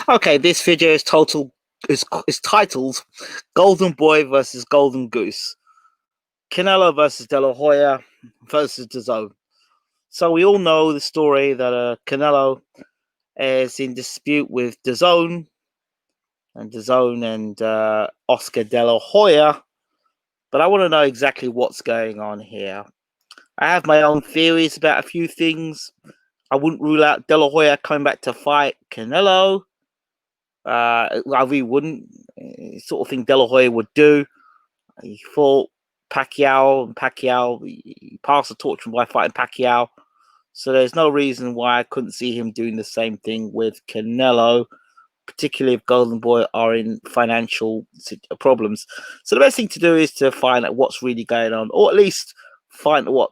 Okay, this video is titled Golden Boy versus Golden Goose. Canelo versus Delahoya versus Dazn. So we all know the story that Canelo is in dispute with Dazn and Oscar De La Hoya, but I want to know exactly what's going on here. I have my own theories about a few things. I wouldn't rule out De La Hoya coming back to fight Canelo. I really wouldn't. Sort of thing De La Hoya would do. He fought Pacquiao, he passed the torch by fighting Pacquiao. So there's no reason why I couldn't see him doing the same thing with Canelo, particularly if Golden Boy are in financial problems. So the best thing to do is to find out what's really going on, or at least find what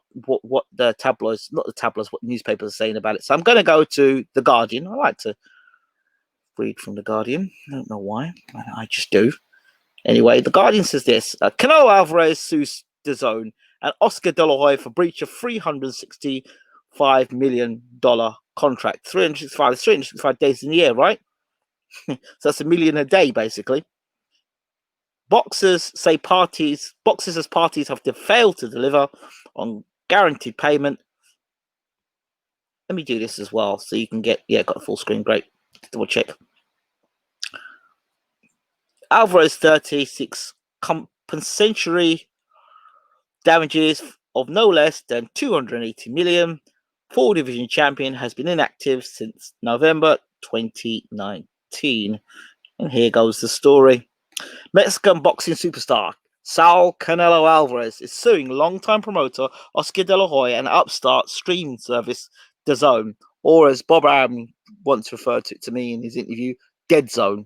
the tabloids, not the tabloids, what newspapers are saying about it. So I'm going to go to The Guardian. I like to read from The Guardian. I don't know why. I just do. Anyway, The Guardian says this. Canelo Álvarez sues Dazn and Oscar De La Hoya for breach of $365 million contract. 365 days in the year, right? So that's $1 million a day, basically. Boxers as parties have failed to deliver on guaranteed payment. Let me do this as well so you can get, got a full screen. Great. Double check. Álvarez 36 compensatory damages of no less than 280 million. Four division champion has been inactive since November 2019. And here goes the story. Mexican boxing superstar Saul Canelo Álvarez is suing longtime promoter Oscar De La Hoya and upstart streaming service Dazn, or as Bob Arum once referred to me in his interview, Dead Zone,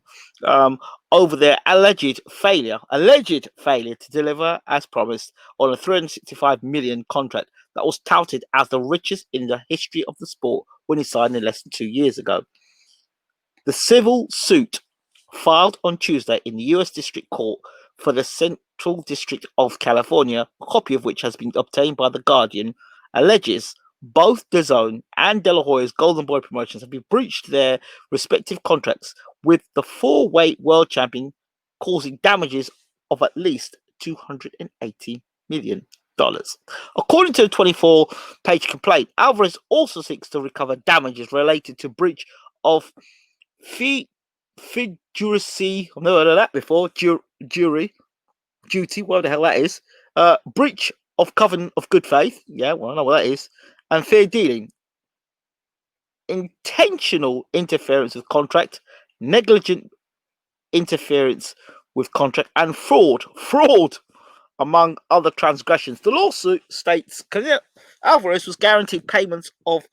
over their alleged failure to deliver as promised on a 365 million contract that was touted as the richest in the history of the sport when he signed it less than 2 years ago. The civil suit, filed on Tuesday in the U.S. District Court for the Central District of California, a copy of which has been obtained by The Guardian, alleges both Dazn and De La Hoya's Golden Boy promotions have been breached their respective contracts with the four-weight world champion, causing damages of at least $280 million. According to the 24-page complaint, Álvarez also seeks to recover damages related to breach of fiduciary, I've never heard of that before, duty, whatever the hell that is, breach of covenant of good faith, I know what that is, and fair dealing, intentional interference with contract, negligent interference with contract, and fraud, among other transgressions. The lawsuit states Álvarez was guaranteed payments of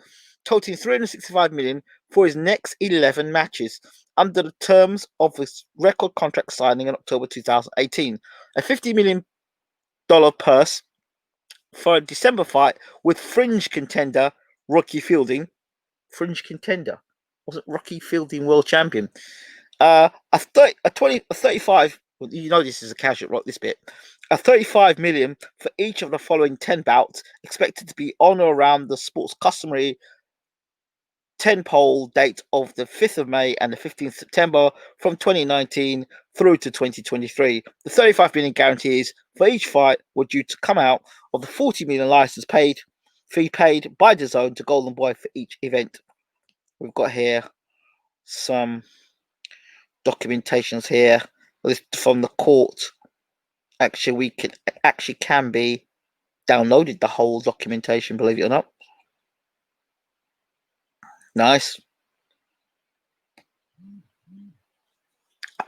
totaling $365 million for his next 11 matches under the terms of his record contract signing in October 2018. A $50 million purse for a December fight with fringe contender Rocky Fielding. Fringe contender? Wasn't Rocky Fielding world champion? A 35, well, you know this is a casual rock, this bit. A 35 million for each of the following 10 bouts, expected to be on or around the sport's customary 10-pole date of the 5th of May and the 15th of September from 2019 through to 2023. The 35 million guarantees for each fight were due to come out of the 40 million license fee paid by Dazn to Golden Boy for each event. We've got here some documentations here from the court. Actually, can be downloaded, the whole documentation, believe it or not. Nice.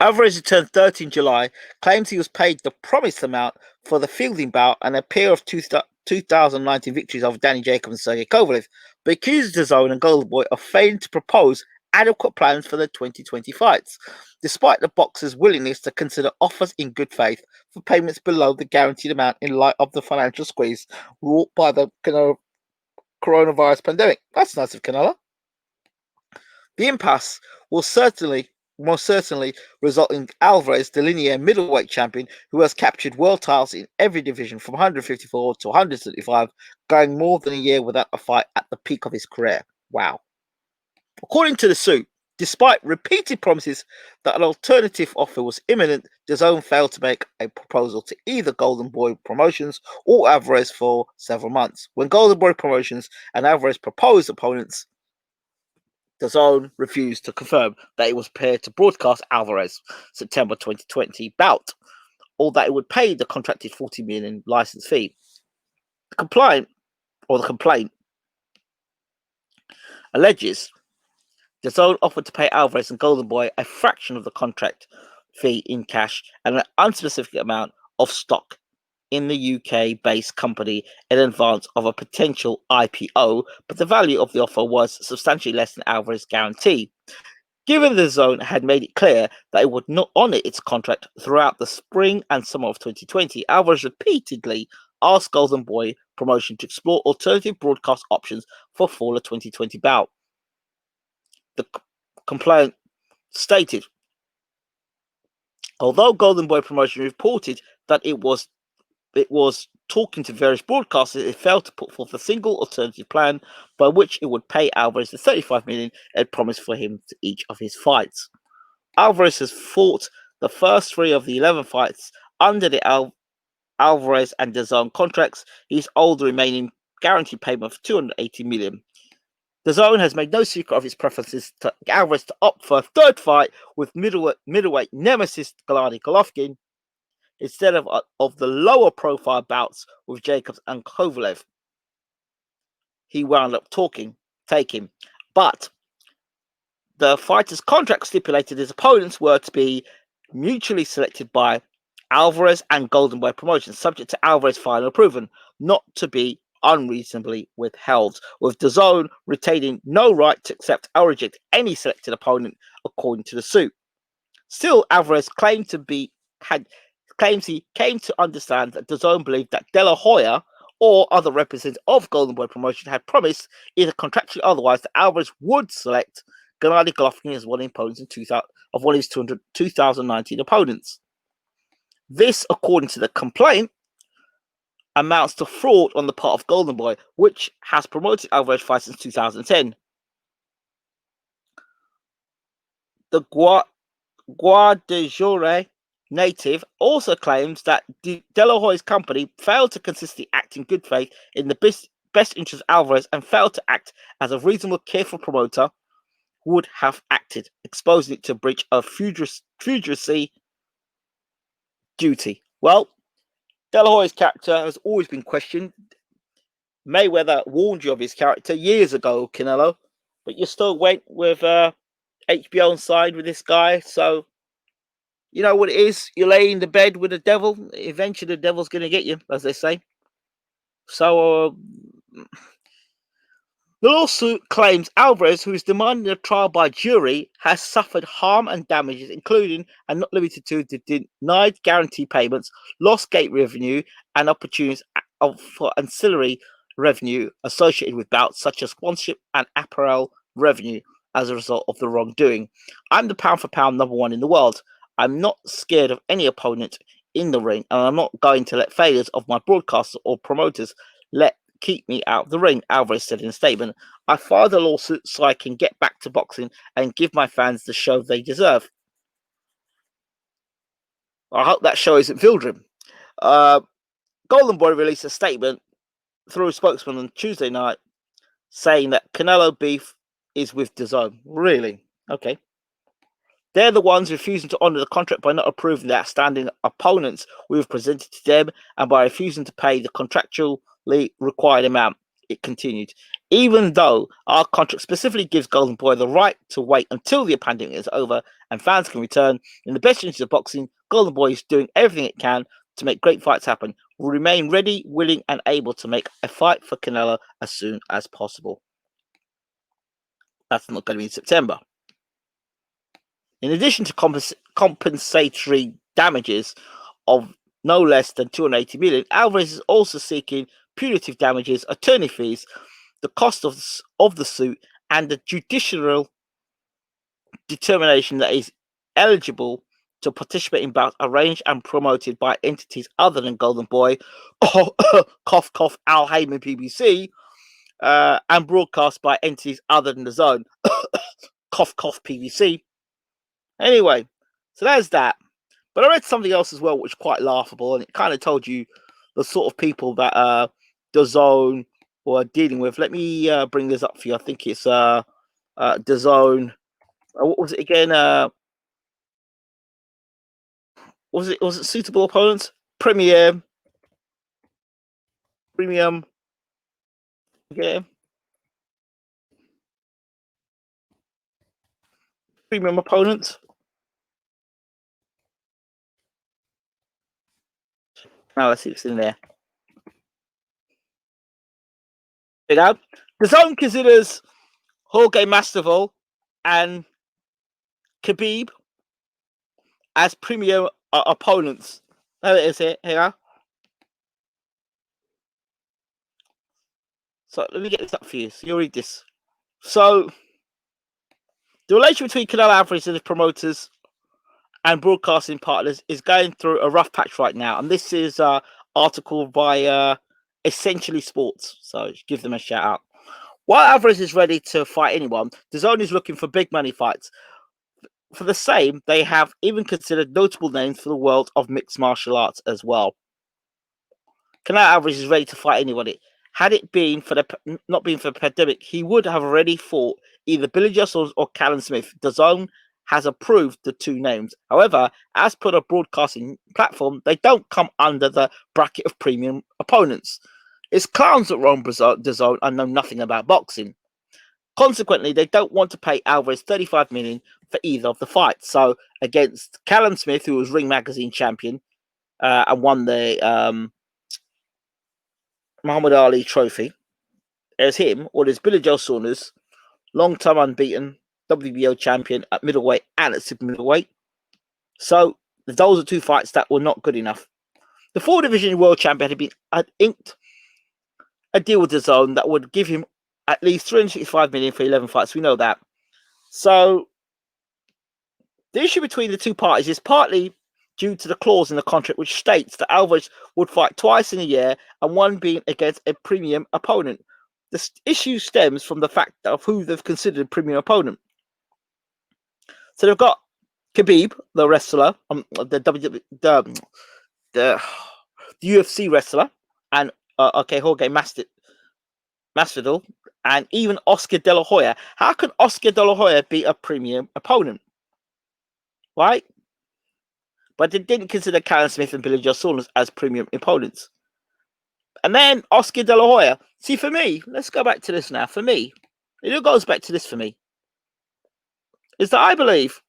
Álvarez, who turned 30 in July, claims he was paid the promised amount for the fielding bout and a pair of 2019 victories over Danny Jacobs and Sergey Kovalev, but accuses Dazn and Golden Boy of failing to propose adequate plans for the 2020 fights, despite the boxers' willingness to consider offers in good faith for payments below the guaranteed amount in light of the financial squeeze wrought by the coronavirus pandemic. That's nice of Canelo. The impasse will most certainly result in Álvarez, the linear middleweight champion, who has captured world titles in every division from 154 to 135, going more than a year without a fight at the peak of his career. Wow. According to the suit, Despite repeated promises that an alternative offer was imminent, Dazn failed to make a proposal to either Golden Boy Promotions or Alvarez for several months. When Golden Boy Promotions and Alvarez proposed opponents, Dazn refused to confirm that it was prepared to broadcast Alvarez September 2020 bout, or that it would pay the contracted $40 million license fee. The complaint alleges Dazn offered to pay Alvarez and Golden Boy a fraction of the contract fee in cash and an unspecific amount of stock in the UK-based company in advance of a potential IPO, but the value of the offer was substantially less than Alvarez's guarantee. Given the Dazn had made it clear that it would not honour its contract throughout the spring and summer of 2020, Alvarez repeatedly asked Golden Boy Promotion to explore alternative broadcast options for fall of 2020 bout. The complaint stated, although Golden Boy Promotion reported that it was talking to various broadcasters, it failed to put forth a single alternative plan by which it would pay Alvarez the $35 million it had promised for him to each of his fights. Alvarez has fought the first 3 of the 11 fights under the Alvarez and Dazn contracts. He's owed the remaining guaranteed payment of $280 million. Dazn has made no secret of its preferences to Alvarez to opt for a third fight with middleweight nemesis Gennady Golovkin instead of the lower profile bouts with Jacobs and Kovalev. He wound up taking, but the fighter's contract stipulated his opponents were to be mutually selected by Alvarez and Golden Boy Promotions, subject to Alvarez's final approval, not to be unreasonably withheld, with Dazn retaining no right to accept or reject any selected opponent according to the suit. Still, Alvarez claims he came to understand that Dazn believed that Delahoya or other representatives of Golden Boy Promotion had promised, either contractually or otherwise, that Alvarez would select Gennady Golovkin as one of his 2019 opponents. This, according to the complaint, amounts to fraud on the part of Golden Boy, which has promoted Alvarez fights since 2010. The Guadalajara native also claims that Delahoya's company failed to consistently act in good faith in the best interest of Alvarez and failed to act as a reasonable, careful promoter would have acted, exposing it to a breach of fiduciary duty. Well, Delahoya's character has always been questioned. Mayweather warned you of his character years ago, Canelo, but you still went with HBO on side with this guy. So, you know what it is. You lay in the bed with the devil. Eventually, the devil's going to get you, as they say. So, the lawsuit claims Alvarez, who is demanding a trial by jury, has suffered harm and damages, including and not limited to the denied guarantee payments, lost gate revenue, and opportunities for ancillary revenue associated with bouts such as sponsorship and apparel revenue as a result of the wrongdoing. I'm the pound for pound number 1 in the world. I'm not scared of any opponent in the ring, and I'm not going to let failures of my broadcasters or promoters keep me out of the ring, Alvarez said in a statement. I filed a lawsuit so I can get back to boxing and give my fans the show they deserve. I hope that show isn't Vildrim. Golden Boy released a statement through a spokesman on Tuesday night saying that Canelo beef is with Dazn. Really? Okay. They're the ones refusing to honour the contract by not approving the outstanding opponents we've presented to them and by refusing to pay the contractually required amount, it continued. Even though our contract specifically gives Golden Boy the right to wait until the pandemic is over and fans can return, in the best interest of boxing, Golden Boy is doing everything it can to make great fights happen. We'll remain ready, willing and able to make a fight for Canelo as soon as possible. That's not going to be in September. In addition to compensatory damages of no less than $280 million, Alvarez is also seeking punitive damages, attorney fees, the cost of the suit, and the judicial determination that he's eligible to participate in bouts arranged and promoted by entities other than Golden Boy, cough cough Al Heyman BBC, and broadcast by entities other than Dazn. Cough, cough, PVC. Anyway, so there's that. But I read something else as well, which is quite laughable, and it kind of told you the sort of people that Dazn were dealing with. Let me bring this up for you. I think it's Dazn. What was it again? Was it suitable opponents? Premium. Yeah. Premium opponents. Now let's see what's in there. You know, Dazn considers Jorge Masvidal and Khabib as premium opponents. There it is here. Here you go. So let me get this up for you. So you'll read this. So the relation between Canelo Álvarez and his promoters and broadcasting partners is going through a rough patch right now. And this is an article by Essentially Sports. So give them a shout out. While Alvarez is ready to fight anyone, DAZN is looking for big money fights. For the same, they have even considered notable names for the world of mixed martial arts as well. Canelo Álvarez is ready to fight anybody. Had it been for not been for the pandemic, he would have already fought either Billy Joe Saunders or Callum Smith. DAZN has approved the two names. However, as per the broadcasting platform, they don't come under the bracket of premium opponents. It's clowns that run DAZN and know nothing about boxing. Consequently, they don't want to pay Alvarez $35 million for either of the fights. So against Callum Smith, who was Ring Magazine champion and won the Muhammad Ali trophy, there's him, or there's Billy Joe Saunders, long-time unbeaten WBO champion at middleweight and at super middleweight. So those are two fights that were not good enough. The 4-division world champion had inked a deal with DAZN that would give him at least $365 million for 11 fights. We know that. So the issue between the two parties is partly due to the clause in the contract which states that Alvarez would fight twice in a year and one being against a premium opponent. The issue stems from the fact of who they've considered a premium opponent. So they've got Khabib, the wrestler, the UFC wrestler, and Jorge Masvidal, and even Oscar Delahoya. How can Oscar Delahoya be a premium opponent? Right? But they didn't consider Callum Smith and Billy Joe Saunders as premium opponents. And then Oscar Delahoya. See, for me, let's go back to this now. For me, it goes back to this for me, is that I believe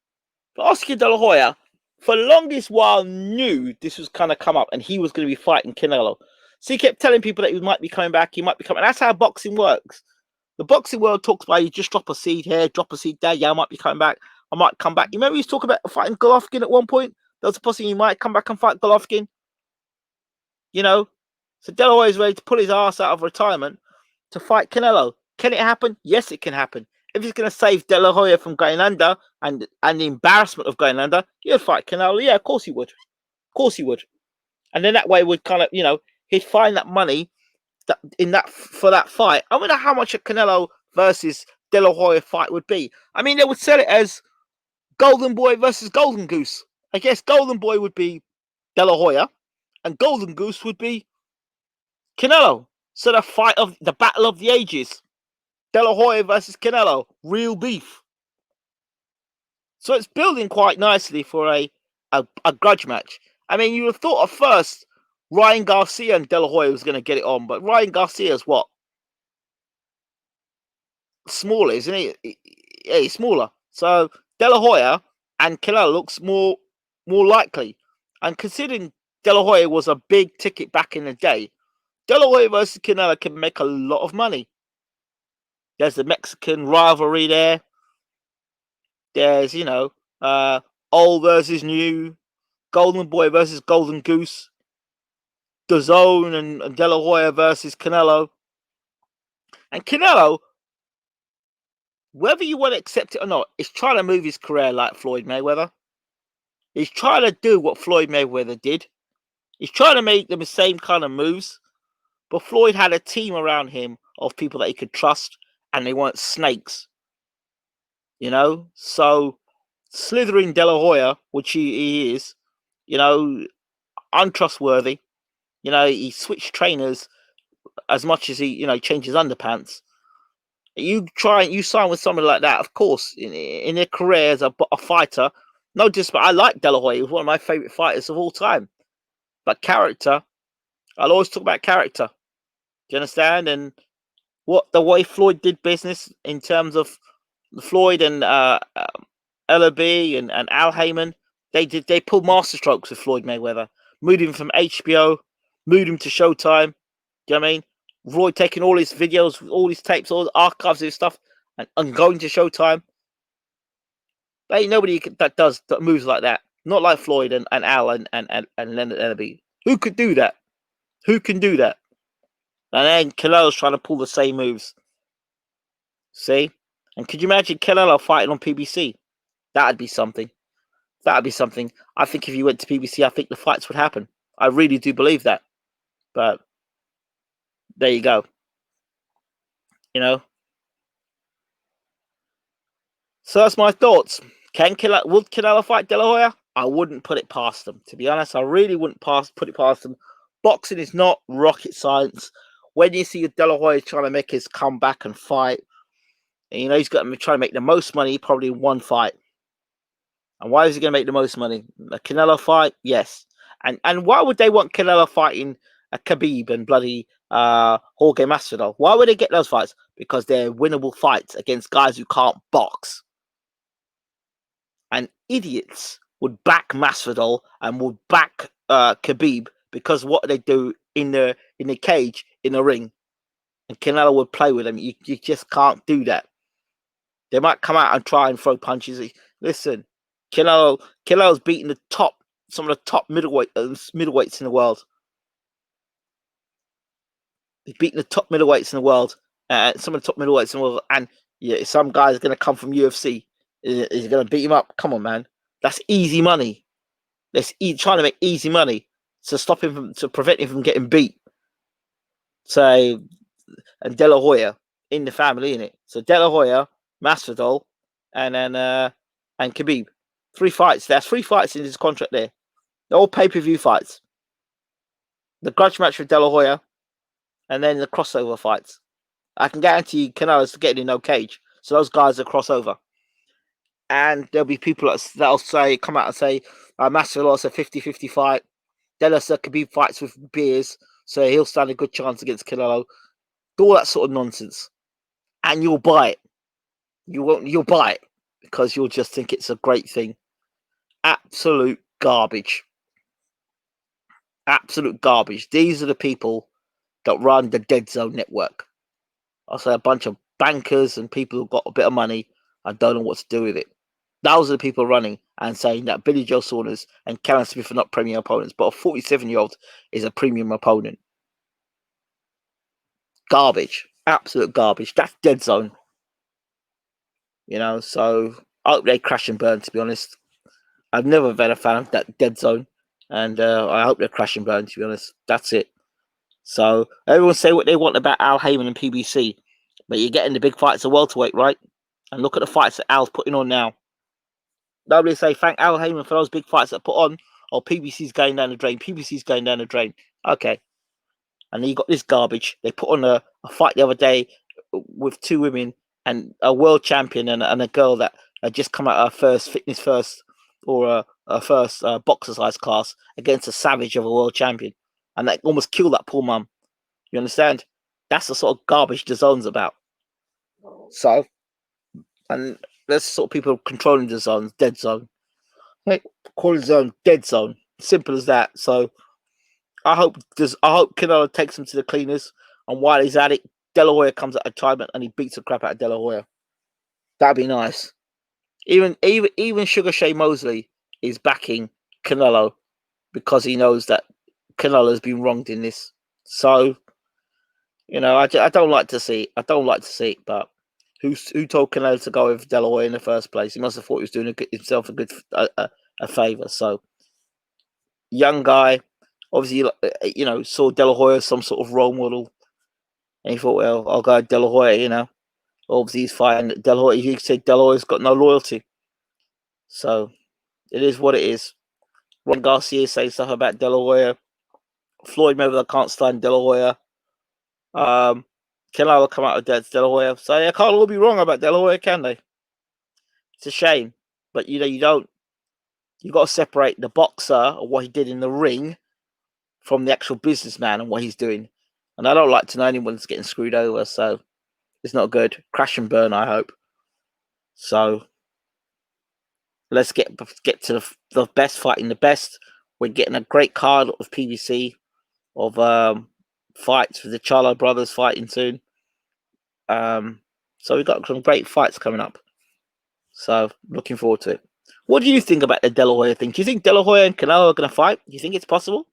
that Oscar Delahoya, for the longest while, knew this was going to come up and he was going to be fighting Canelo. So he kept telling people that he might be coming back, he might be coming. That's how boxing works. The boxing world talks about you just drop a seed here, drop a seed there. Yeah, I might be coming back. I might come back. You remember he was talking about fighting Golovkin at one point? There was a possibility he might come back and fight Golovkin. You know? So Delahoya is ready to pull his ass out of retirement to fight Canelo. Can it happen? Yes, it can happen. If he's going to save Delahoya from going under and the embarrassment of going under, he'll fight Canelo. Yeah, of course he would. Of course he would. And then that way would kind of, he'd find that money for that fight. I wonder how much a Canelo versus Delahoya fight would be. I mean, they would sell it as Golden Boy versus Golden Goose. I guess Golden Boy would be Delahoya, and Golden Goose would be Canelo. So the battle of the ages, Delahoya versus Canelo, real beef. So it's building quite nicely for a grudge match. I mean, you would have thought at first Ryan Garcia and Delahoya was going to get it on, but Ryan Garcia's what? Smaller, isn't he? Yeah, he's smaller. So Delahoya and Canelo looks more likely. And considering Delahoya was a big ticket back in the day, Delahoya versus Canelo can make a lot of money. There's the Mexican rivalry there. There's, old versus new, Golden Boy versus Golden Goose, Dazn and Delahoya versus Canelo. And Canelo, whether you want to accept it or not, is trying to move his career like Floyd Mayweather. He's trying to do what Floyd Mayweather did. He's trying to make them the same kind of moves. But Floyd had a team around him of people that he could trust, and they weren't snakes. You know, so slithering Delahoya, which he is, you know, untrustworthy. You know, he switched trainers as much as he, changes underpants. You sign with somebody like that, of course, in their career as a fighter. No disrespect, I like Delahoya. He was one of my favorite fighters of all time. But character, I'll always talk about character. Do you understand? And what the way Floyd did business in terms of Floyd and LOB and Al Heyman, they pulled masterstrokes with Floyd Mayweather, moved him from HBO, moved him to Showtime. Do you know what I mean? Roy taking all his videos, all his tapes, all the archives of his stuff, and going to Showtime. There ain't nobody that moves like that. Not like Floyd and Al and Leonard LB. Who could do that? Who can do that? And then Canelo's trying to pull the same moves. See? And could you imagine Canelo fighting on PBC? That'd be something. That'd be something. I think if you went to PBC, I think the fights would happen. I really do believe that. But there you go. You know. So that's my thoughts. Would Canelo fight De La Hoya? I wouldn't put it past them. To be honest, I really wouldn't put it past them. Boxing is not rocket science. When you see De La Hoya trying to make his comeback and fight, and, he's got to try to make the most money probably in one fight. And why is he going to make the most money? A Canelo fight? Yes. And why would they want Canelo fighting a Khabib and bloody Jorge Masvidal? Why would they get those fights? Because they're winnable fights against guys who can't box. And idiots would back Masvidal and would back Khabib because what they do in the cage, in the ring. And Canelo would play with them. You just can't do that. They might come out and try and throw punches. Listen, Canelo's beating some of the top middleweights in the world. He's beating the top middleweights in the world, some of the top middleweights in the world, and some guy's going to come from UFC. Is going to beat him up? Come on, man. That's easy money. Trying to make easy money to prevent him from getting beat. So, and De La Hoya in the family, innit? So De La Hoya, Masvidal, and then and Khabib. 3 fights. There's 3 fights in his contract there. They're all pay-per-view fights. The grudge match with De La Hoya, and then the crossover fights. I can guarantee Canelo's getting in no cage. So those guys are crossover. And there'll be people that'll come out and say, Masvidal's a 50-50 fight. De La Khabib fights with beers, so he'll stand a good chance against Canelo. All that sort of nonsense. And you'll buy it. You'll buy it because you'll just think it's a great thing. Absolute garbage. Absolute garbage. These are the people that run the Dazn network. I'll say a bunch of bankers and people who've got a bit of money and don't know what to do with it. Those are the people running and saying that Billy Joe Saunders and Callum Smith are not premium opponents, but a 47-year-old is a premium opponent. Garbage. Absolute garbage. That's Dazn. So I hope they crash and burn, to be honest. I've never been a fan of that Dazn, and I hope they crash and burn, to be honest. That's it. So everyone say what they want about Al Heyman and PBC, but you're getting the big fights of welterweight, right? And look at the fights that Al's putting on now. Nobody say thank Al Heyman for those big fights that put on. Oh, PBC's going down the drain. PBC's going down the drain. Okay. And then you got this garbage. They put on a fight the other day with 2 women and a world champion and a girl that had just come out her first fitness first or a first boxer size class against a savage of a world champion. And that almost killed that poor mum. You understand? That's the sort of garbage Dazn's about. So, and there's sort of people controlling the zone, Dazn. Like, call the zone Dazn. Simple as that. So, I hope Canelo takes him to the cleaners, and while he's at it, De La Hoya comes at a time and he beats the crap out of De La Hoya. That'd be nice. Even Sugar Shea Mosley is backing Canelo because he knows that Canelo has been wronged in this. So, I don't like to see it. I don't like to see it, but who told Canelo to go with De La Hoya in the first place? He must have thought he was doing himself a favour. So, young guy, obviously, saw De La Hoya as some sort of role model, and he thought, well, I'll go De La Hoya, Obviously, he's fighting Delahoya. He said Delahoya's got no loyalty. So it is what it is. Ron Garcia saying stuff about Delahoya. Floyd Mayweather can't stand Delahoya. Canelo come out of Delahoya. So they can't all be wrong about Delahoya, can they? It's a shame. But you don't. You've got to separate the boxer or what he did in the ring from the actual businessman and what he's doing. And I don't like to know anyone's getting screwed over, so it's not good. Crash and burn, I hope. So let's get to the best fighting the best. We're getting a great card of PBC of fights with the Charlo brothers fighting soon. So we've got some great fights coming up. So looking forward to it. What do you think about the Delahoya thing? Do you think Delahoya and Canelo are going to fight? Do you think it's possible?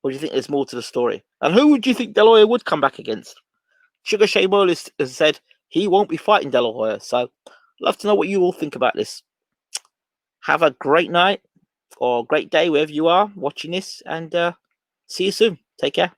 Or do you think there's more to the story? And who would you think Delahoya would come back against? Sugar Shea Moelis has said he won't be fighting Delahoya. So I'd love to know what you all think about this. Have a great night or great day wherever you are watching this, and see you soon. Take care.